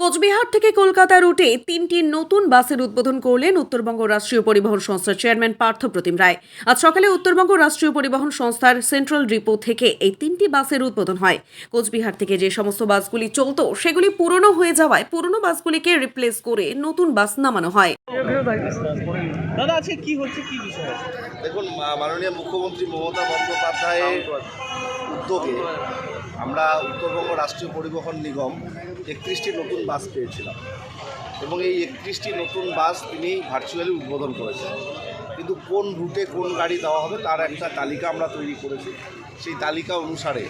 কোচবিহার থেকে কলকাতা রুটে 3টি নতুন বাসের উদ্বোধন করলেন উত্তরবঙ্গ রাষ্ট্রীয় পরিবহন সংস্থার চেয়ারম্যান পার্থ প্রতিম রায়। আজ সকালে উত্তরবঙ্গ রাষ্ট্রীয় পরিবহন সংস্থার সেন্ট্রাল ডিপো থেকে এই 3টি বাসের উদ্বোধন হয়। কোচবিহার থেকে যে সমস্ত বাসগুলি চলত সেগুলি পুরনো হয়ে যাওয়ায় পুরনো বাসগুলিকে রিপ্লেস করে নতুন বাস নামানো হয়। দাদা আজকে কি হচ্ছে, কি বিষয় আছে? দেখুন, মাননীয় মুখ্যমন্ত্রী মমতা বন্দ্যোপাধ্যায়ের উদ্যোগে আমরা উত্তরবঙ্গ রাষ্ট্রীয় পরিবহন নিগম 31টি নতুন বাস পেয়েছিলাম এবং এই 31টি নতুন বাস তিনি ভার্চুয়ালি উদ্বোধন করেছেন। কিন্তু কোন রুটে কোন গাড়ি দেওয়া হবে তার একটা তালিকা আমরা তৈরি করেছি। সেই তালিকা অনুসারে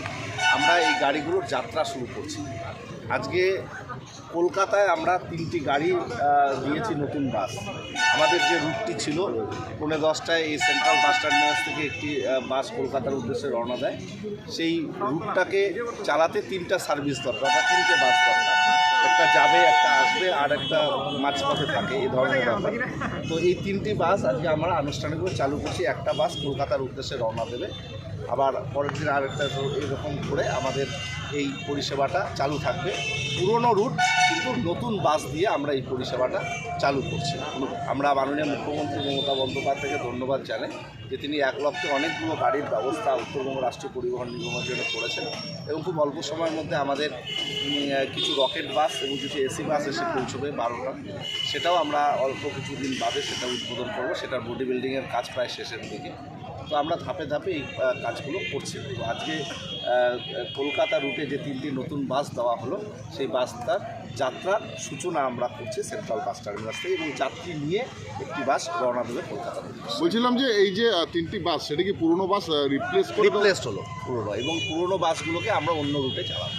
আমরা এই গাড়িগুলোর যাত্রা শুরু করছি। আজকে কলকাতায় আমরা 3টি গাড়ি দিয়েছি নতুন বাস। আমাদের যে রুটটি ছিল 9:10টায় এই সেন্ট্রাল বাস টার্মিনাস থেকে একটি বাস কলকাতার উদ্দেশ্যে রওনা দেয়। সেই রুটটাকে চালাতে 3টা সার্ভিস দরকার বা 3টে বাস দরকার। একটা যাবে, একটা আসবে, আর একটা মাঝপথে থাকে, এই ধরনের ব্যাপার। তো এই 3টি বাস আজকে আমরা আনুষ্ঠানিকভাবে চালু করছি। একটা বাস কলকাতার উদ্দেশ্যে রওনা দেবে, আবার পরের দিন আরেকটা, এরকম করে আমাদের এই পরিষেবাটা চালু থাকবে। পুরনো রুট কিন্তু নতুন বাস দিয়ে আমরা এই পরিষেবাটা চালু করছি। আমরা মাননীয় মুখ্যমন্ত্রী মমতা বন্দ্যোপাধ্যায়কে ধন্যবাদ জানাই যে তিনি 1 লক্ষে অনেকগুলো গাড়ির ব্যবস্থা উত্তরবঙ্গ রাষ্ট্রীয় পরিবহন নিগমের জন্য করেছেন এবং খুব অল্প সময়ের মধ্যে আমাদের কিছু রকেট বাস এবং কিছু এসি বাস এসে পৌঁছবে 12টা। সেটাও আমরা অল্প কিছুদিন বাদে সেটা উদ্বোধন করব। সেটার বডি বিল্ডিংয়ের কাজ প্রায় শেষের দিকে। তো আমরা ধাপে ধাপে এই কাজগুলো করছি। তো আজকে কলকাতা রুটে যে 3টি নতুন বাস দেওয়া হলো সেই বাসটার যাত্রার সূচনা আমরা করছি সেন্ট্রাল বাস টার্মিনাস থেকে এবং যাত্রী নিয়ে একটি বাস রওনা দেবে কলকাতা। বলছিলাম যে এই যে 3টি বাস, সেটা কি পুরনো বাস রিপ্লেসড হলো পুরনো, এবং পুরনো বাসগুলোকে আমরা অন্য রুটে চালাবো।